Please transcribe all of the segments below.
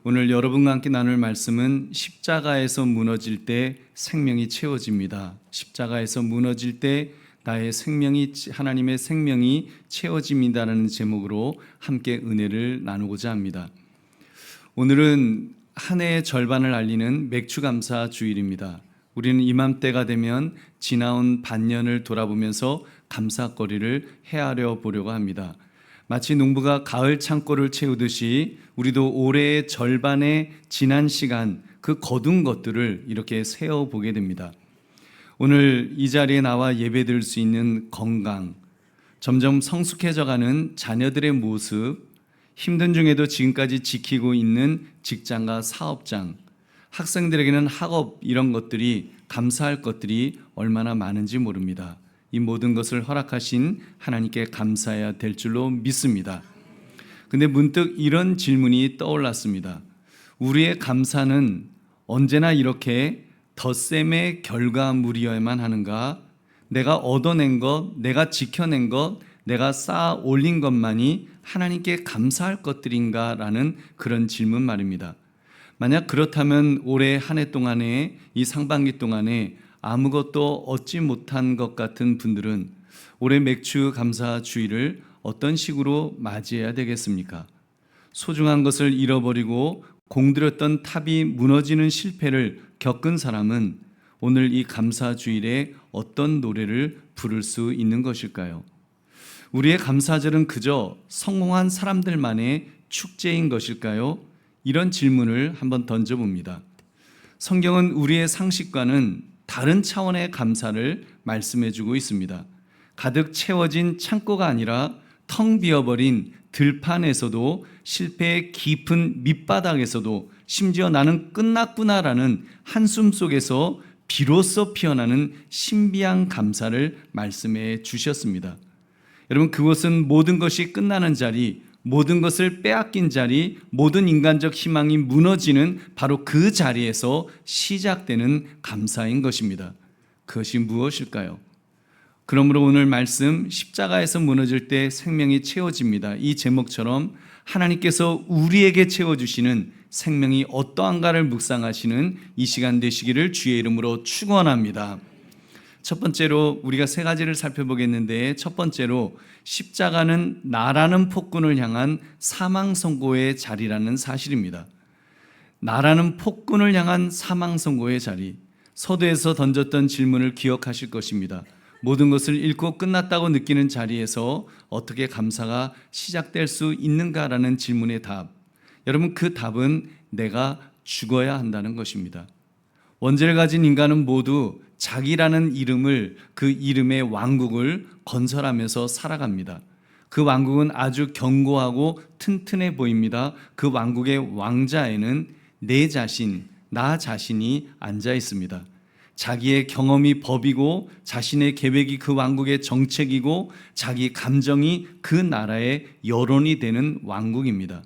오늘 여러분과 함께 나눌 말씀은 십자가에서 무너질 때 생명이 채워집니다. 십자가에서 무너질 때 나의 생명이, 하나님의 생명이 채워집니다라는 제목으로 함께 은혜를 나누고자 합니다. 오늘은 한 해의 절반을 알리는 맥주감사 주일입니다. 우리는 이맘때가 되면 지나온 반년을 돌아보면서 감사거리를 헤아려 보려고 합니다. 마치 농부가 가을 창고를 채우듯이 우리도 올해의 절반의 지난 시간, 그 거둔 것들을 이렇게 세어보게 됩니다. 오늘 이 자리에 나와 예배드릴 수 있는 건강, 점점 성숙해져가는 자녀들의 모습, 힘든 중에도 지금까지 지키고 있는 직장과 사업장, 학생들에게는 학업, 이런 것들이, 감사할 것들이 얼마나 많은지 모릅니다. 이 모든 것을 허락하신 하나님께 감사해야 될 줄로 믿습니다. 근데 문득 이런 질문이 떠올랐습니다. 우리의 감사는 언제나 이렇게 덧셈의 결과물이어야만 하는가? 내가 얻어낸 것, 내가 지켜낸 것, 내가 쌓아 올린 것만이 하나님께 감사할 것들인가? 라는 그런 질문 말입니다. 만약 그렇다면 올해 한 해 동안에, 이 상반기 동안에 아무것도 얻지 못한 것 같은 분들은 올해 맥주 감사 주일을 어떤 식으로 맞이해야 되겠습니까? 소중한 것을 잃어버리고 공들였던 탑이 무너지는 실패를 겪은 사람은 오늘 이 감사 주일에 어떤 노래를 부를 수 있는 것일까요? 우리의 감사절은 그저 성공한 사람들만의 축제인 것일까요? 이런 질문을 한번 던져봅니다. 성경은 우리의 상식과는 다른 차원의 감사를 말씀해주고 있습니다. 가득 채워진 창고가 아니라 텅 비어버린 들판에서도, 실패의 깊은 밑바닥에서도, 심지어 나는 끝났구나라는 한숨 속에서 비로소 피어나는 신비한 감사를 말씀해 주셨습니다. 여러분, 그것은 모든 것이 끝나는 자리, 모든 것을 빼앗긴 자리, 모든 인간적 희망이 무너지는 바로 그 자리에서 시작되는 감사인 것입니다. 그것이 무엇일까요? 그러므로 오늘 말씀, 십자가에서 무너질 때 생명이 채워집니다. 이 제목처럼 하나님께서 우리에게 채워주시는 생명이 어떠한가를 묵상하시는 이 시간 되시기를 주의 이름으로 축원합니다. 첫 번째로 우리가 세 가지를 살펴보겠는데, 첫 번째로 십자가는 나라는 폭군을 향한 사망 선고의 자리라는 사실입니다. 나라는 폭군을 향한 사망 선고의 자리. 서두에서 던졌던 질문을 기억하실 것입니다. 모든 것을 잃고 끝났다고 느끼는 자리에서 어떻게 감사가 시작될 수 있는가라는 질문의 답. 여러분, 그 답은 내가 죽어야 한다는 것입니다. 원죄를 가진 인간은 모두 자기라는 이름을, 그 이름의 왕국을 건설하면서 살아갑니다. 그 왕국은 아주 견고하고 튼튼해 보입니다. 그 왕국의 왕자에는 내 자신, 나 자신이 앉아 있습니다. 자기의 경험이 법이고, 자신의 계획이 그 왕국의 정책이고, 자기 감정이 그 나라의 여론이 되는 왕국입니다.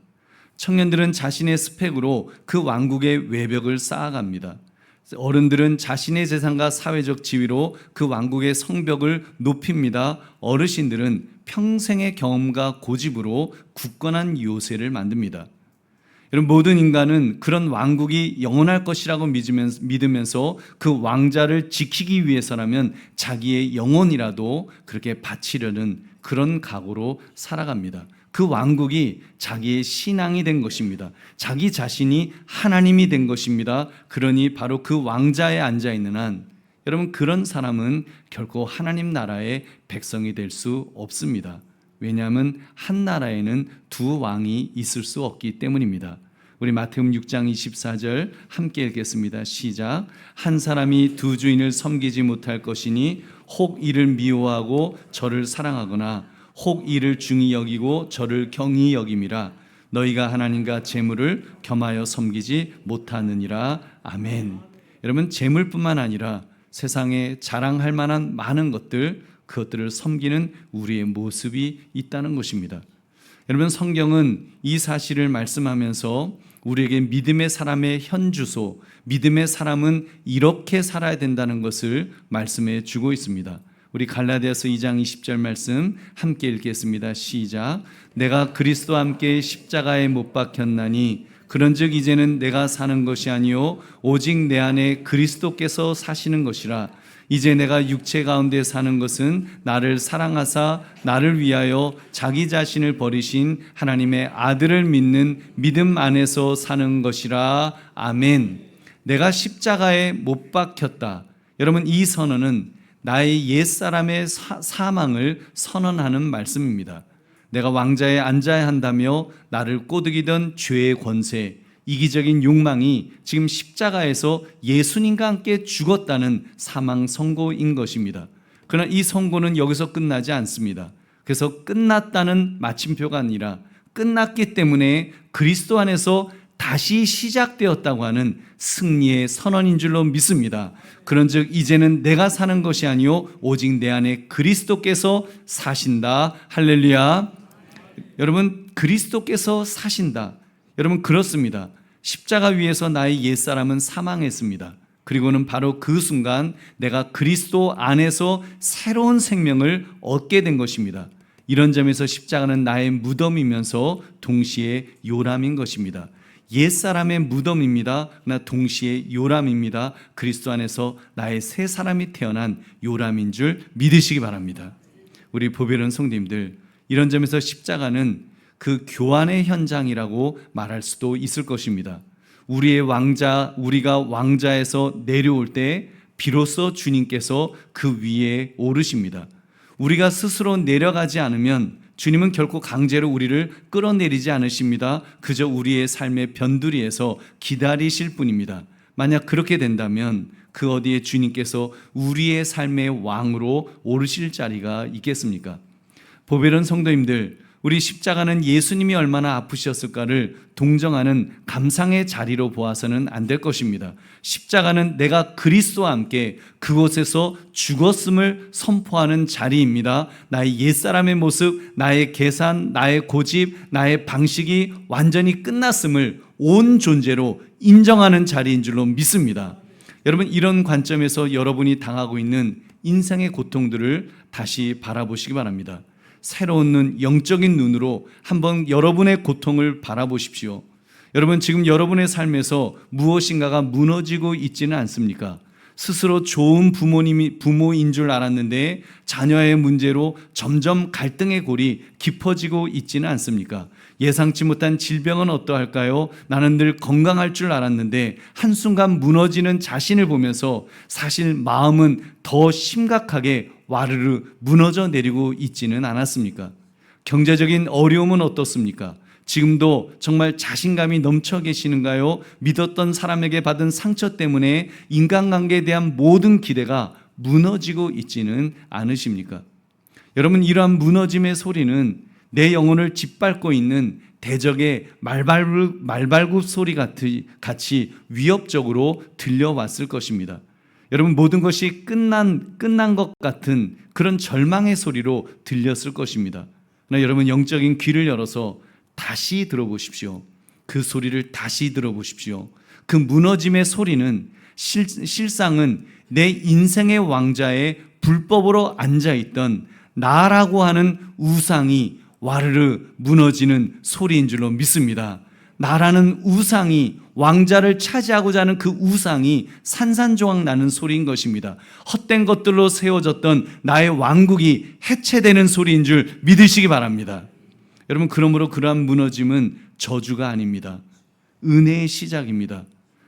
청년들은 자신의 스펙으로 그 왕국의 외벽을 쌓아갑니다. 어른들은 자신의 재산과 사회적 지위로 그 왕국의 성벽을 높입니다. 어르신들은 평생의 경험과 고집으로 굳건한 요새를 만듭니다. 여러분, 모든 인간은 그런 왕국이 영원할 것이라고 믿으면서 그 왕자를 지키기 위해서라면 자기의 영혼이라도 그렇게 바치려는 그런 각오로 살아갑니다. 그 왕국이 자기의 신앙이 된 것입니다. 자기 자신이 하나님이 된 것입니다. 그러니 바로 그 왕자에 앉아있는 한, 여러분, 그런 사람은 결코 하나님 나라의 백성이 될 수 없습니다. 왜냐하면 한 나라에는 두 왕이 있을 수 없기 때문입니다. 우리 마태복음 6장 24절 함께 읽겠습니다. 시작. 한 사람이 두 주인을 섬기지 못할 것이니 혹 이를 미워하고 저를 사랑하거나 혹 이를 중히 여기고 저를 경히 여김이라. 너희가 하나님과 재물을 겸하여 섬기지 못하느니라. 아멘. 여러분, 재물뿐만 아니라 세상에 자랑할 만한 많은 것들, 그것들을 섬기는 우리의 모습이 있다는 것입니다. 여러분, 성경은 이 사실을 말씀하면서 우리에게 믿음의 사람의 현주소, 믿음의 사람은 이렇게 살아야 된다는 것을 말씀해 주고 있습니다. 우리 갈라디아서 2장 20절 말씀 함께 읽겠습니다. 시작. 내가 그리스도와 함께 십자가에 못 박혔나니 그런즉 이제는 내가 사는 것이 아니요 오직 내 안에 그리스도께서 사시는 것이라. 이제 내가 육체 가운데 사는 것은 나를 사랑하사 나를 위하여 자기 자신을 버리신 하나님의 아들을 믿는 믿음 안에서 사는 것이라. 아멘. 내가 십자가에 못 박혔다. 여러분, 이 선언은 나의 옛사람의 사망을 선언하는 말씀입니다. 내가 왕자에 앉아야 한다며 나를 꼬드기던 죄의 권세, 이기적인 욕망이 지금 십자가에서 예수님과 함께 죽었다는 사망 선고인 것입니다. 그러나 이 선고는 여기서 끝나지 않습니다. 그래서 끝났다는 마침표가 아니라 끝났기 때문에 그리스도 안에서 다시 시작되었다고 하는 승리의 선언인 줄로 믿습니다. 그런즉 이제는 내가 사는 것이 아니요 오직 내 안에 그리스도께서 사신다. 할렐루야. 여러분, 그리스도께서 사신다. 여러분, 그렇습니다. 십자가 위에서 나의 옛사람은 사망했습니다. 그리고는 바로 그 순간 내가 그리스도 안에서 새로운 생명을 얻게 된 것입니다. 이런 점에서 십자가는 나의 무덤이면서 동시에 요람인 것입니다. 옛사람의 무덤입니다. 그러나 동시에 요람입니다. 그리스도 안에서 나의 새 사람이 태어난 요람인 줄 믿으시기 바랍니다. 우리 보배로운 성도님들, 이런 점에서 십자가는 그 교환의 현장이라고 말할 수도 있을 것입니다. 우리가 왕자에서 내려올 때 비로소 주님께서 그 위에 오르십니다. 우리가 스스로 내려가지 않으면 주님은 결코 강제로 우리를 끌어내리지 않으십니다. 그저 우리의 삶의 변두리에서 기다리실 뿐입니다. 만약 그렇게 된다면 그 어디에 주님께서 우리의 삶의 왕으로 오르실 자리가 있겠습니까? 보배로운 성도님들, 우리 십자가는 예수님이 얼마나 아프셨을까를 동정하는 감상의 자리로 보아서는 안 될 것입니다. 십자가는 내가 그리스도와 함께 그곳에서 죽었음을 선포하는 자리입니다. 나의 옛사람의 모습, 나의 계산, 나의 고집, 나의 방식이 완전히 끝났음을 온 존재로 인정하는 자리인 줄로 믿습니다. 여러분, 이런 관점에서 여러분이 당하고 있는 인생의 고통들을 다시 바라보시기 바랍니다. 새로운 눈, 영적인 눈으로 한번 여러분의 고통을 바라보십시오. 여러분, 지금 여러분의 삶에서 무엇인가가 무너지고 있지는 않습니까? 스스로 좋은 부모인 줄 알았는데 자녀의 문제로 점점 갈등의 골이 깊어지고 있지는 않습니까? 예상치 못한 질병은 어떠할까요? 나는 늘 건강할 줄 알았는데 한순간 무너지는 자신을 보면서 사실 마음은 더 심각하게 와르르 무너져 내리고 있지는 않았습니까? 경제적인 어려움은 어떻습니까? 지금도 정말 자신감이 넘쳐 계시는가요? 믿었던 사람에게 받은 상처 때문에 인간관계에 대한 모든 기대가 무너지고 있지는 않으십니까? 여러분, 이러한 무너짐의 소리는 내 영혼을 짓밟고 있는 대적의 말발굽 소리 같이 위협적으로 들려왔을 것입니다. 여러분, 모든 것이 끝난 것 같은 그런 절망의 소리로 들렸을 것입니다. 그러나 여러분, 영적인 귀를 열어서 다시 들어보십시오. 그 소리를 다시 들어보십시오. 그 무너짐의 소리는 실상은 내 인생의 왕자에 불법으로 앉아있던 나라고 하는 우상이 와르르 무너지는 소리인 줄로 믿습니다. 나라는 우상이, 왕자를 차지하고자 하는 그 우상이 산산조각 나는 소리인 것입니다. 헛된 것들로 세워졌던 나의 왕국이 해체되는 소리인 줄 믿으시기 바랍니다. 여러분, 그러므로 그러한 무너짐은 저주가 아닙니다. 은혜의 시작입니다.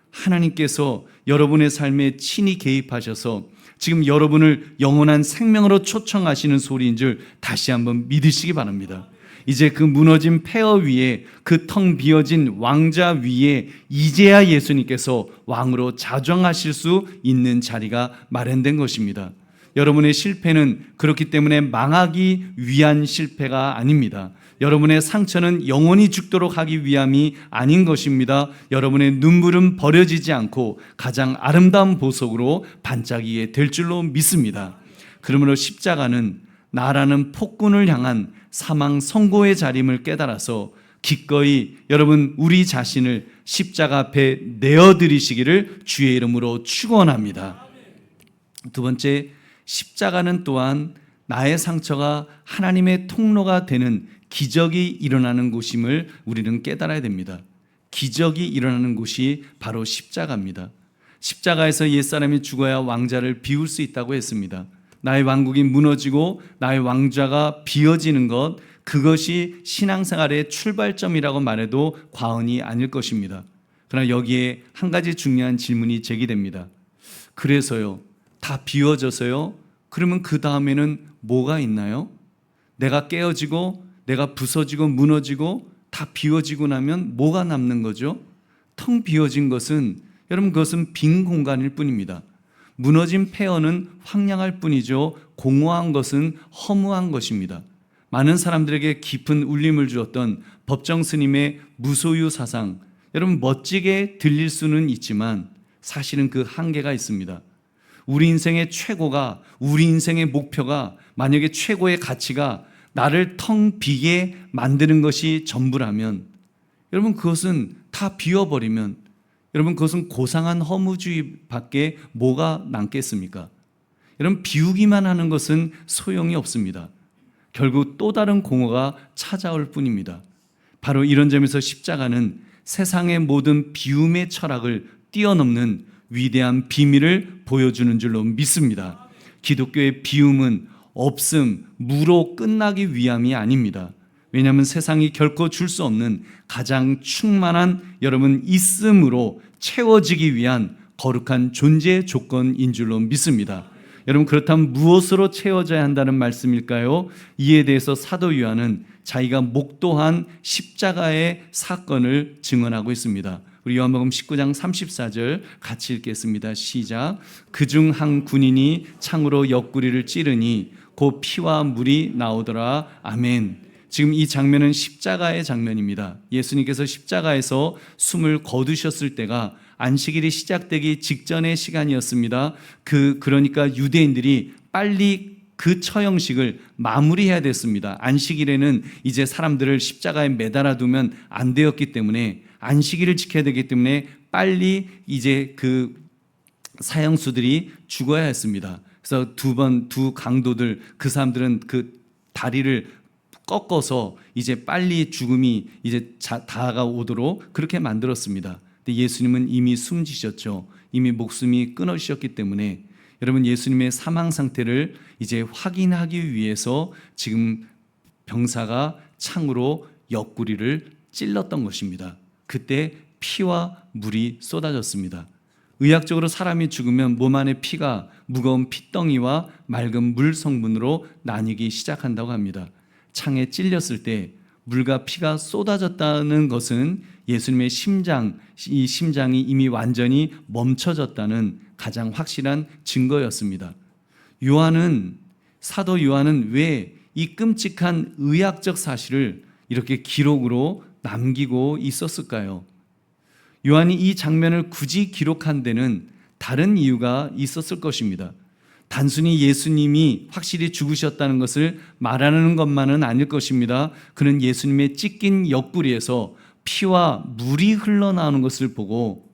하나님께서 여러분의 삶에 친히 개입하셔서 지금 여러분을 영원한 생명으로 초청하시는 소리인 줄 다시 한번 믿으시기 바랍니다. 이제 그 무너진 폐허 위에, 그 텅 비어진 왕자 위에 이제야 예수님께서 왕으로 자정하실 수 있는 자리가 마련된 것입니다. 여러분의 실패는 그렇기 때문에 망하기 위한 실패가 아닙니다. 여러분의 상처는 영원히 죽도록 하기 위함이 아닌 것입니다. 여러분의 눈물은 버려지지 않고 가장 아름다운 보석으로 반짝이게 될 줄로 믿습니다. 그러므로 십자가는 나라는 폭군을 향한 사망 선고의 자림을 깨달아서 기꺼이 여러분, 우리 자신을 십자가 앞에 내어드리시기를 주의 이름으로 축원합니다. 두 번째, 십자가는 또한 나의 상처가 하나님의 통로가 되는 기적이 일어나는 곳임을 우리는 깨달아야 됩니다. 기적이 일어나는 곳이 바로 십자가입니다. 십자가에서 옛사람이 죽어야 왕자를 비울 수 있다고 했습니다. 나의 왕국이 무너지고 나의 왕좌가 비어지는 것, 그것이 신앙생활의 출발점이라고 말해도 과언이 아닐 것입니다. 그러나 여기에 한 가지 중요한 질문이 제기됩니다. 그래서요, 다 비워져서요, 그러면 그 다음에는 뭐가 있나요? 내가 깨어지고 내가 부서지고 무너지고 다 비워지고 나면 뭐가 남는 거죠? 텅 비워진 것은, 여러분, 그것은 빈 공간일 뿐입니다. 무너진 폐허는 황량할 뿐이죠, 공허한 것은 허무한 것입니다. 많은 사람들에게 깊은 울림을 주었던 법정 스님의 무소유 사상, 여러분, 멋지게 들릴 수는 있지만 사실은 그 한계가 있습니다. 우리 인생의 최고가, 우리 인생의 목표가, 만약에 최고의 가치가 나를 텅 비게 만드는 것이 전부라면, 여러분, 그것은 다 비워버리면, 여러분, 그것은 고상한 허무주의밖에 뭐가 남겠습니까? 여러분, 비우기만 하는 것은 소용이 없습니다. 결국 또 다른 공허가 찾아올 뿐입니다. 바로 이런 점에서 십자가는 세상의 모든 비움의 철학을 뛰어넘는 위대한 비밀을 보여주는 줄로 믿습니다. 기독교의 비움은 없음, 무로 끝나기 위함이 아닙니다. 왜냐하면 세상이 결코 줄 수 없는 가장 충만한, 여러분, 있음으로 채워지기 위한 거룩한 존재의 조건인 줄로 믿습니다. 여러분, 그렇다면 무엇으로 채워져야 한다는 말씀일까요? 이에 대해서 사도 요한은 자기가 목도한 십자가의 사건을 증언하고 있습니다. 우리 요한복음 19장 34절 같이 읽겠습니다. 시작. 그중 한 군인이 창으로 옆구리를 찌르니 곧 피와 물이 나오더라. 아멘. 지금 이 장면은 십자가의 장면입니다. 예수님께서 십자가에서 숨을 거두셨을 때가 안식일이 시작되기 직전의 시간이었습니다. 그러니까 유대인들이 빨리 그 처형식을 마무리해야 됐습니다. 안식일에는 이제 사람들을 십자가에 매달아 두면 안 되었기 때문에, 안식일을 지켜야 되기 때문에 빨리 이제 그 사형수들이 죽어야 했습니다. 그래서 두 강도들, 그 사람들은 그 다리를 꺾어서 이제 빨리 죽음이 이제 다가오도록 그렇게 만들었습니다. 근데 예수님은 이미 숨지셨죠. 이미 목숨이 끊어지셨기 때문에, 여러분, 예수님의 사망 상태를 이제 확인하기 위해서 지금 병사가 창으로 옆구리를 찔렀던 것입니다. 그때 피와 물이 쏟아졌습니다. 의학적으로 사람이 죽으면 몸 안에 피가 무거운 핏덩이와 맑은 물 성분으로 나뉘기 시작한다고 합니다. 창에 찔렸을 때 물과 피가 쏟아졌다는 것은 예수님의 이 심장이 이미 완전히 멈춰졌다는 가장 확실한 증거였습니다. 사도 요한은 왜 이 끔찍한 의학적 사실을 이렇게 기록으로 남기고 있었을까요? 요한이 이 장면을 굳이 기록한 데는 다른 이유가 있었을 것입니다. 단순히 예수님이 확실히 죽으셨다는 것을 말하는 것만은 아닐 것입니다. 그는 예수님의 찢긴 옆구리에서 피와 물이 흘러나오는 것을 보고,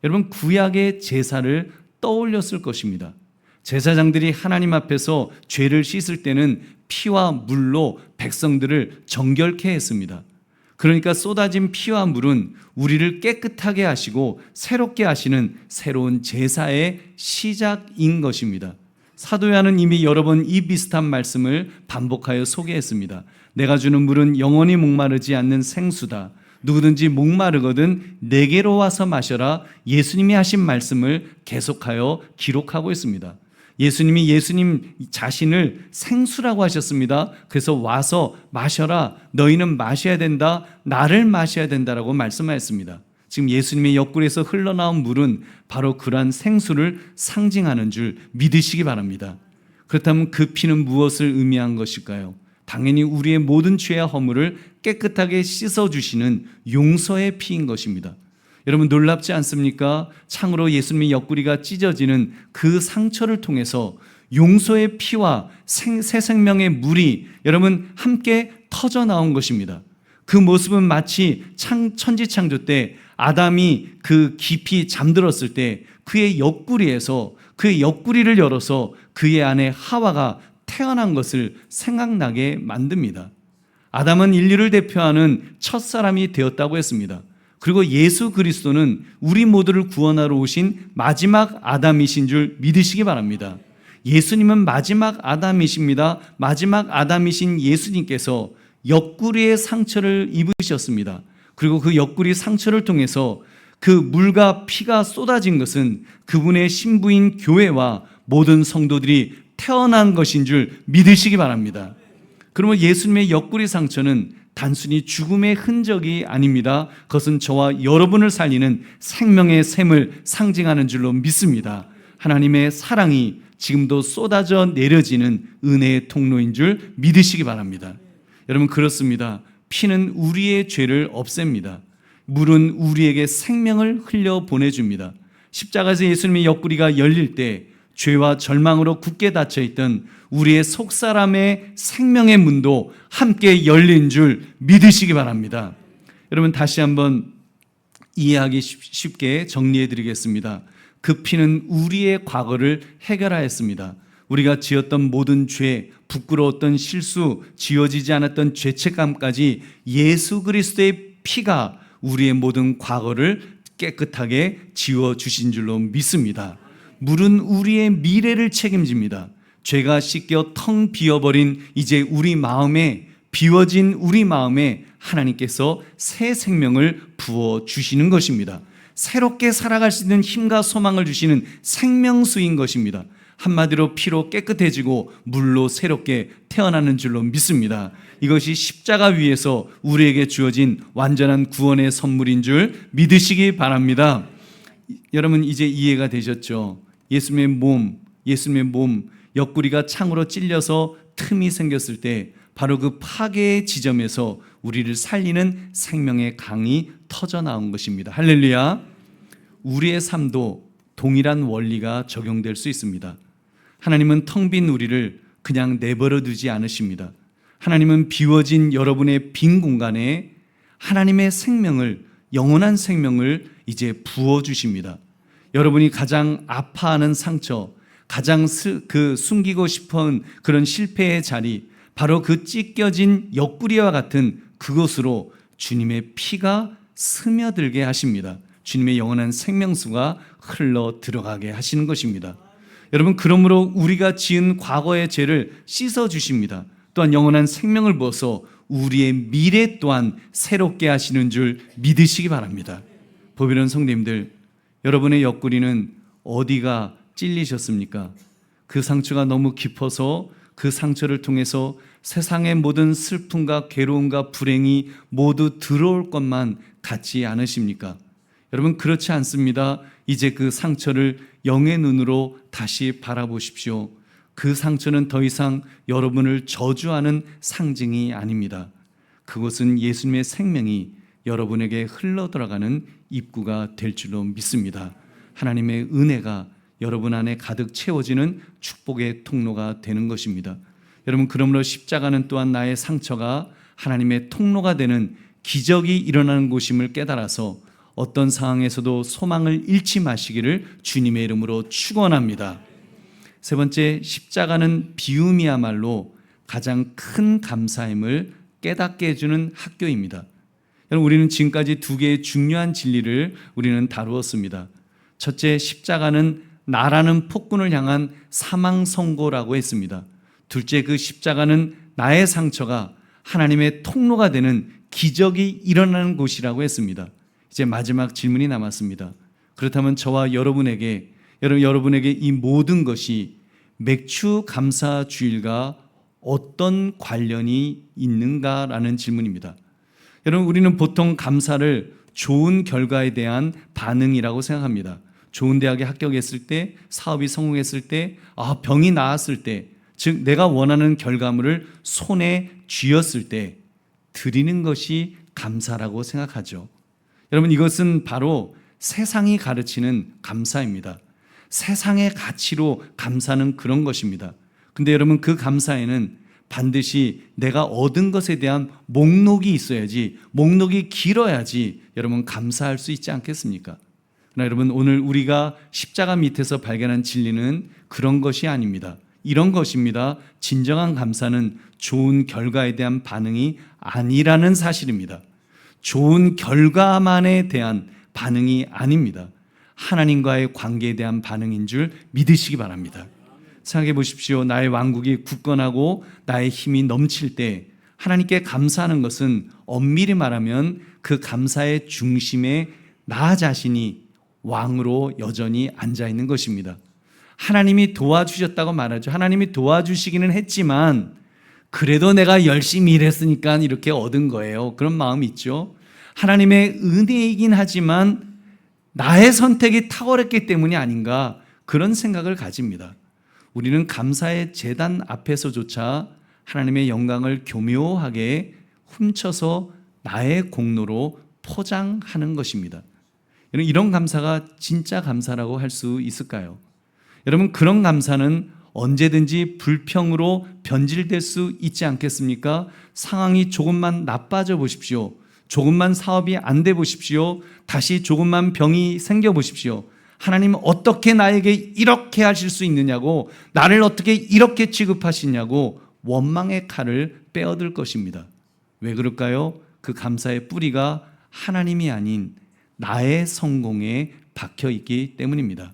여러분, 구약의 제사를 떠올렸을 것입니다. 제사장들이 하나님 앞에서 죄를 씻을 때는 피와 물로 백성들을 정결케 했습니다. 그러니까 쏟아진 피와 물은 우리를 깨끗하게 하시고 새롭게 하시는 새로운 제사의 시작인 것입니다. 사도 요한은 이미 여러 번 이 비슷한 말씀을 반복하여 소개했습니다. 내가 주는 물은 영원히 목마르지 않는 생수다. 누구든지 목마르거든 내게로 와서 마셔라. 예수님이 하신 말씀을 계속하여 기록하고 있습니다. 예수님이 예수님 자신을 생수라고 하셨습니다. 그래서 와서 마셔라. 너희는 마셔야 된다. 나를 마셔야 된다라고 말씀하셨습니다. 지금 예수님의 옆구리에서 흘러나온 물은 바로 그러한 생수를 상징하는 줄 믿으시기 바랍니다. 그렇다면 그 피는 무엇을 의미한 것일까요? 당연히 우리의 모든 죄와 허물을 깨끗하게 씻어주시는 용서의 피인 것입니다. 여러분, 놀랍지 않습니까? 창으로 예수님의 옆구리가 찢어지는 그 상처를 통해서 용서의 피와 새 생명의 물이 여러분 함께 터져 나온 것입니다. 그 모습은 마치 천지창조 때 아담이 그 깊이 잠들었을 때 그의 옆구리에서, 그의 옆구리를 열어서 그의 아내 하와가 태어난 것을 생각나게 만듭니다. 아담은 인류를 대표하는 첫사람이 되었다고 했습니다. 그리고 예수 그리스도는 우리 모두를 구원하러 오신 마지막 아담이신 줄 믿으시기 바랍니다. 예수님은 마지막 아담이십니다. 마지막 아담이신 예수님께서 옆구리의 상처를 입으셨습니다. 그리고 그 옆구리 상처를 통해서 그 물과 피가 쏟아진 것은 그분의 신부인 교회와 모든 성도들이 태어난 것인 줄 믿으시기 바랍니다. 그러면 예수님의 옆구리 상처는 단순히 죽음의 흔적이 아닙니다. 그것은 저와 여러분을 살리는 생명의 샘을 상징하는 줄로 믿습니다. 하나님의 사랑이 지금도 쏟아져 내려지는 은혜의 통로인 줄 믿으시기 바랍니다. 여러분, 그렇습니다. 피는 우리의 죄를 없앱니다. 물은 우리에게 생명을 흘려 보내줍니다. 십자가에서 예수님의 옆구리가 열릴 때 죄와 절망으로 굳게 닫혀있던 우리의 속사람의 생명의 문도 함께 열린 줄 믿으시기 바랍니다. 여러분, 다시 한번 이해하기 쉽게 정리해 드리겠습니다. 그 피는 우리의 과거를 해결하였습니다. 우리가 지었던 모든 죄, 부끄러웠던 실수, 지워지지 않았던 죄책감까지 예수 그리스도의 피가 우리의 모든 과거를 깨끗하게 지워주신 줄로 믿습니다. 물은 우리의 미래를 책임집니다. 죄가 씻겨 텅 비어버린 이제 우리 마음에, 비워진 우리 마음에 하나님께서 새 생명을 부어주시는 것입니다. 새롭게 살아갈 수 있는 힘과 소망을 주시는 생명수인 것입니다. 한마디로 피로 깨끗해지고 물로 새롭게 태어나는 줄로 믿습니다. 이것이 십자가 위에서 우리에게 주어진 완전한 구원의 선물인 줄 믿으시기 바랍니다. 여러분, 이제 이해가 되셨죠? 예수님의 몸 옆구리가 창으로 찔려서 틈이 생겼을 때 바로 그 파괴의 지점에서 우리를 살리는 생명의 강이 터져 나온 것입니다. 할렐루야. 우리의 삶도 동일한 원리가 적용될 수 있습니다. 하나님은 텅 빈 우리를 그냥 내버려 두지 않으십니다. 하나님은 비워진 여러분의 빈 공간에 하나님의 생명을, 영원한 생명을 이제 부어주십니다. 여러분이 가장 아파하는 상처, 가장 숨기고 싶은 그런 실패의 자리, 바로 그 찢겨진 옆구리와 같은 그곳으로 주님의 피가 스며들게 하십니다. 주님의 영원한 생명수가 흘러 들어가게 하시는 것입니다. 여러분, 그러므로 우리가 지은 과거의 죄를 씻어 주십니다. 또한 영원한 생명을 부어서 우리의 미래 또한 새롭게 하시는 줄 믿으시기 바랍니다. 보배로운 성도님들, 여러분의 옆구리는 어디가 찔리셨습니까? 그 상처가 너무 깊어서 그 상처를 통해서 세상의 모든 슬픔과 괴로움과 불행이 모두 들어올 것만 같지 않으십니까? 여러분, 그렇지 않습니다. 이제 그 상처를 영의 눈으로 다시 바라보십시오. 그 상처는 더 이상 여러분을 저주하는 상징이 아닙니다. 그것은 예수님의 생명이 여러분에게 흘러 들어가는 입구가 될 줄로 믿습니다. 하나님의 은혜가 여러분 안에 가득 채워지는 축복의 통로가 되는 것입니다. 여러분, 그러므로 십자가는 또한 나의 상처가 하나님의 통로가 되는 기적이 일어나는 곳임을 깨달아서 어떤 상황에서도 소망을 잃지 마시기를 주님의 이름으로 축원합니다. 세 번째, 십자가는 비움이야말로 가장 큰 감사임을 깨닫게 해주는 학교입니다. 여러분, 우리는 지금까지 두 개의 중요한 진리를 우리는 다루었습니다. 첫째, 십자가는 나라는 폭군을 향한 사망 선고라고 했습니다. 둘째, 그 십자가는 나의 상처가 하나님의 통로가 되는 기적이 일어나는 곳이라고 했습니다. 이제 마지막 질문이 남았습니다. 그렇다면 저와 여러분에게 이 모든 것이 맥주 감사 주일과 어떤 관련이 있는가라는 질문입니다. 여러분, 우리는 보통 감사를 좋은 결과에 대한 반응이라고 생각합니다. 좋은 대학에 합격했을 때, 사업이 성공했을 때, 병이 나았을 때, 즉 내가 원하는 결과물을 손에 쥐었을 때 드리는 것이 감사라고 생각하죠. 여러분, 이것은 바로 세상이 가르치는 감사입니다. 세상의 가치로 감사는 그런 것입니다. 근데 여러분, 그 감사에는 반드시 내가 얻은 것에 대한 목록이 있어야지, 목록이 길어야지 여러분 감사할 수 있지 않겠습니까? 그러나 여러분, 오늘 우리가 십자가 밑에서 발견한 진리는 그런 것이 아닙니다. 이런 것입니다. 진정한 감사는 좋은 결과에 대한 반응이 아니라는 사실입니다. 좋은 결과만에 대한 반응이 아닙니다. 하나님과의 관계에 대한 반응인 줄 믿으시기 바랍니다. 생각해 보십시오. 나의 왕국이 굳건하고 나의 힘이 넘칠 때 하나님께 감사하는 것은 엄밀히 말하면 그 감사의 중심에 나 자신이 왕으로 여전히 앉아 있는 것입니다. 하나님이 도와주셨다고 말하죠. 하나님이 도와주시기는 했지만 그래도 내가 열심히 일했으니까 이렇게 얻은 거예요. 그런 마음이 있죠. 하나님의 은혜이긴 하지만 나의 선택이 탁월했기 때문이 아닌가, 그런 생각을 가집니다. 우리는 감사의 제단 앞에서조차 하나님의 영광을 교묘하게 훔쳐서 나의 공로로 포장하는 것입니다. 이런 감사가 진짜 감사라고 할 수 있을까요? 여러분, 그런 감사는 언제든지 불평으로 변질될 수 있지 않겠습니까? 상황이 조금만 나빠져 보십시오. 조금만 사업이 안 돼 보십시오. 다시 조금만 병이 생겨 보십시오. 하나님 어떻게 나에게 이렇게 하실 수 있느냐고, 나를 어떻게 이렇게 취급하시냐고 원망의 칼을 빼어들 것입니다. 왜 그럴까요? 그 감사의 뿌리가 하나님이 아닌 나의 성공에 박혀 있기 때문입니다.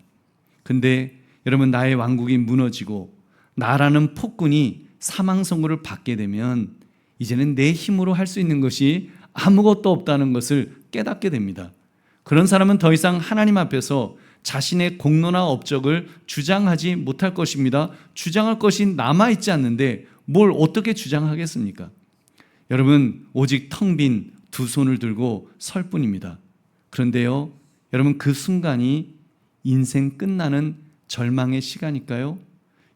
근데 여러분, 나의 왕국이 무너지고 나라는 폭군이 사망 선고를 받게 되면 이제는 내 힘으로 할 수 있는 것이 아무것도 없다는 것을 깨닫게 됩니다. 그런 사람은 더 이상 하나님 앞에서 자신의 공로나 업적을 주장하지 못할 것입니다. 주장할 것이 남아있지 않는데 뭘 어떻게 주장하겠습니까? 여러분, 오직 텅 빈 두 손을 들고 설 뿐입니다. 그런데요, 여러분, 그 순간이 인생 끝나는 절망의 시간일까요?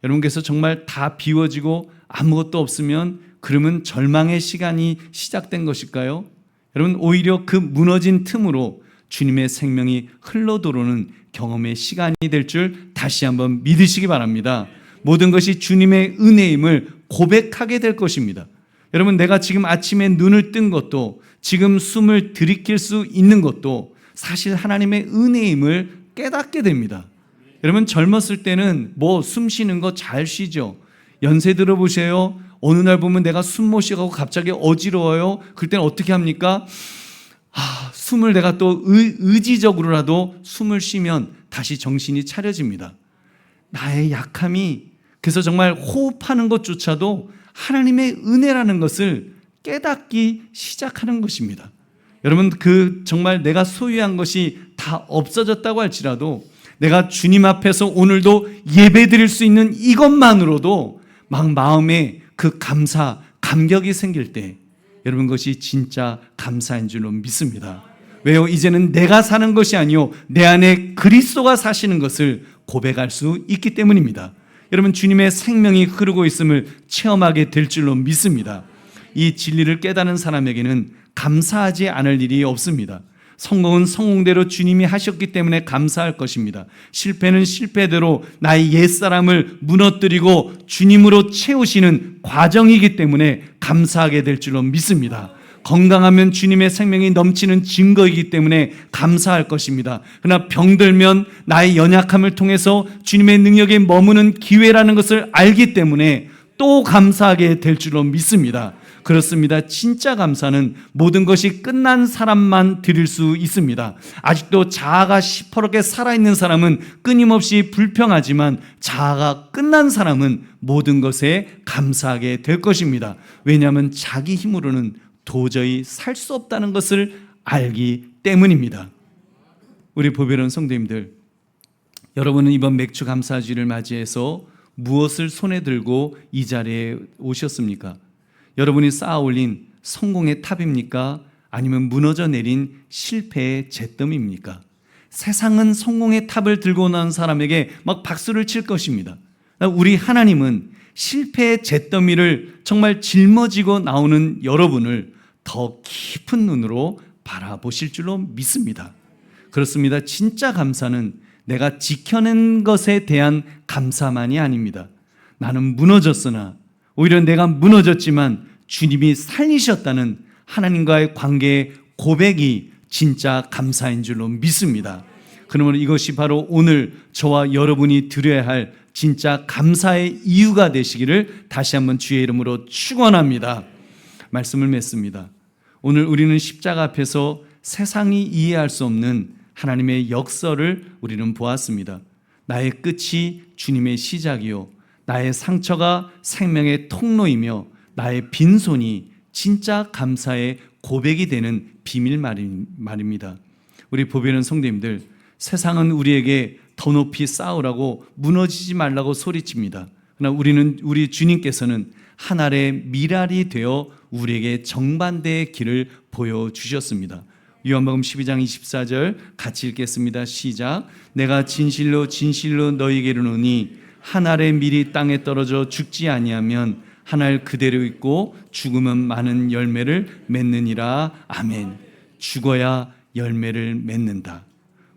여러분께서 정말 다 비워지고 아무것도 없으면 그러면 절망의 시간이 시작된 것일까요? 여러분, 오히려 그 무너진 틈으로 주님의 생명이 흘러들어오는 경험의 시간이 될 줄 다시 한번 믿으시기 바랍니다. 모든 것이 주님의 은혜임을 고백하게 될 것입니다. 여러분, 내가 지금 아침에 눈을 뜬 것도, 지금 숨을 들이킬 수 있는 것도 사실 하나님의 은혜임을 깨닫게 됩니다. 여러분, 젊었을 때는 숨 쉬는 거 잘 쉬죠. 연세 들어보세요. 어느 날 보면 내가 숨 못 쉬고 갑자기 어지러워요. 그럴 때는 어떻게 합니까? 숨을 내가 또 의지적으로라도 숨을 쉬면 다시 정신이 차려집니다. 나의 약함이, 그래서 정말 호흡하는 것조차도 하나님의 은혜라는 것을 깨닫기 시작하는 것입니다. 여러분, 정말 내가 소유한 것이 다 없어졌다고 할지라도 내가 주님 앞에서 오늘도 예배 드릴 수 있는 이것만으로도 막 마음에 그 감격이 생길 때 여러분, 그것이 진짜 감사인 줄로 믿습니다. 왜요? 이제는 내가 사는 것이 아니요 내 안에 그리스도가 사시는 것을 고백할 수 있기 때문입니다. 여러분, 주님의 생명이 흐르고 있음을 체험하게 될 줄로 믿습니다. 이 진리를 깨닫는 사람에게는 감사하지 않을 일이 없습니다. 성공은 성공대로 주님이 하셨기 때문에 감사할 것입니다. 실패는 실패대로 나의 옛사람을 무너뜨리고 주님으로 채우시는 과정이기 때문에 감사하게 될 줄로 믿습니다. 건강하면 주님의 생명이 넘치는 증거이기 때문에 감사할 것입니다. 그러나 병들면 나의 연약함을 통해서 주님의 능력에 머무는 기회라는 것을 알기 때문에 또 감사하게 될 줄로 믿습니다. 그렇습니다. 진짜 감사는 모든 것이 끝난 사람만 드릴 수 있습니다. 아직도 자아가 시퍼렇게 살아있는 사람은 끊임없이 불평하지만 자아가 끝난 사람은 모든 것에 감사하게 될 것입니다. 왜냐하면 자기 힘으로는 도저히 살 수 없다는 것을 알기 때문입니다. 우리 보배로운 성도님들, 여러분은 이번 맥주 감사주일을 맞이해서 무엇을 손에 들고 이 자리에 오셨습니까? 여러분이 쌓아 올린 성공의 탑입니까? 아니면 무너져 내린 실패의 잿더미입니까? 세상은 성공의 탑을 들고 나온 사람에게 막 박수를 칠 것입니다. 우리 하나님은 실패의 잿더미를 정말 짊어지고 나오는 여러분을 더 깊은 눈으로 바라보실 줄로 믿습니다. 그렇습니다. 진짜 감사는 내가 지켜낸 것에 대한 감사만이 아닙니다. 나는 무너졌으나, 오히려 내가 무너졌지만 주님이 살리셨다는 하나님과의 관계의 고백이 진짜 감사인 줄로 믿습니다. 그러므로 이것이 바로 오늘 저와 여러분이 드려야 할 진짜 감사의 이유가 되시기를 다시 한번 주의 이름으로 축원합니다. 말씀을 맺습니다. 오늘 우리는 십자가 앞에서 세상이 이해할 수 없는 하나님의 역설을 우리는 보았습니다. 나의 끝이 주님의 시작이요, 나의 상처가 생명의 통로이며 나의 빈손이 진짜 감사의 고백이 되는 비밀 말입니다. 우리 보배는 성도님들, 세상은 우리에게 더 높이 쌓으라고 무너지지 말라고 소리칩니다. 그러나 우리 주님께서는 하늘의 미랄이 되어 우리에게 정반대의 길을 보여주셨습니다. 요한복음 12장 24절 같이 읽겠습니다. 시작. 내가 진실로 진실로 너희에게 이르노니 하늘의 밀이 땅에 떨어져 죽지 아니하면 하늘 그대로 있고 죽으면 많은 열매를 맺느니라. 아멘. 죽어야 열매를 맺는다.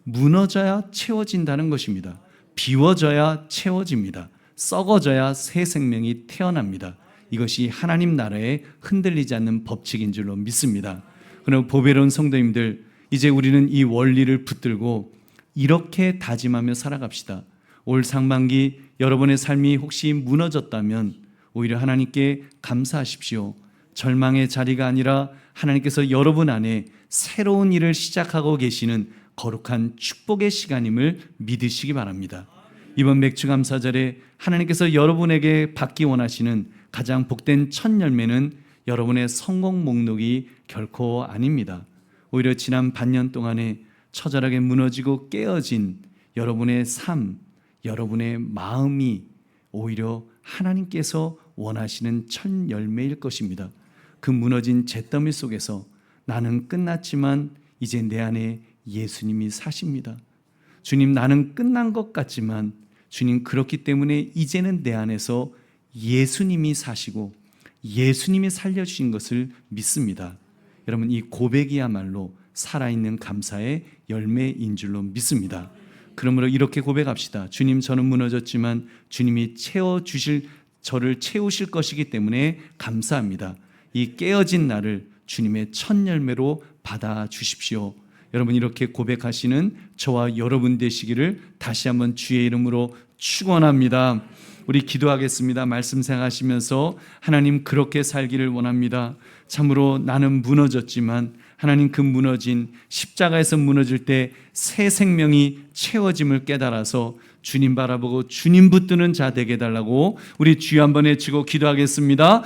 무너져야 채워진다는 것입니다. 비워져야 채워집니다. 썩어져야 새 생명이 태어납니다. 이것이 하나님 나라에 흔들리지 않는 법칙인 줄로 믿습니다. 그럼 보배로운 성도님들, 이제 우리는 이 원리를 붙들고 이렇게 다짐하며 살아갑시다. 올 상반기 여러분의 삶이 혹시 무너졌다면 오히려 하나님께 감사하십시오. 절망의 자리가 아니라 하나님께서 여러분 안에 새로운 일을 시작하고 계시는 거룩한 축복의 시간임을 믿으시기 바랍니다. 이번 맥주감사절에 하나님께서 여러분에게 받기 원하시는 가장 복된 첫 열매는 여러분의 성공 목록이 결코 아닙니다. 오히려 지난 반년 동안에 처절하게 무너지고 깨어진 여러분의 삶, 여러분의 마음이 오히려 하나님께서 원하시는 첫 열매일 것입니다. 그 무너진 잿더미 속에서 나는 끝났지만 이제 내 안에 예수님이 사십니다. 주님, 나는 끝난 것 같지만 주님, 그렇기 때문에 이제는 내 안에서 예수님이 사시고 예수님이 살려주신 것을 믿습니다. 여러분, 이 고백이야말로 살아있는 감사의 열매인 줄로 믿습니다. 그러므로 이렇게 고백합시다. 주님, 저는 무너졌지만 주님이 저를 채우실 것이기 때문에 감사합니다. 이 깨어진 나를 주님의 첫 열매로 받아주십시오. 여러분, 이렇게 고백하시는 저와 여러분 되시기를 다시 한번 주의 이름으로 축원합니다. 우리 기도하겠습니다. 말씀 생각하시면서 하나님, 그렇게 살기를 원합니다. 참으로 나는 무너졌지만 하나님, 그 무너진 십자가에서 무너질 때 새 생명이 채워짐을 깨달아서 주님 바라보고 주님 붙드는 자 되게 해달라고 우리 주여 한번 외치고 기도하겠습니다.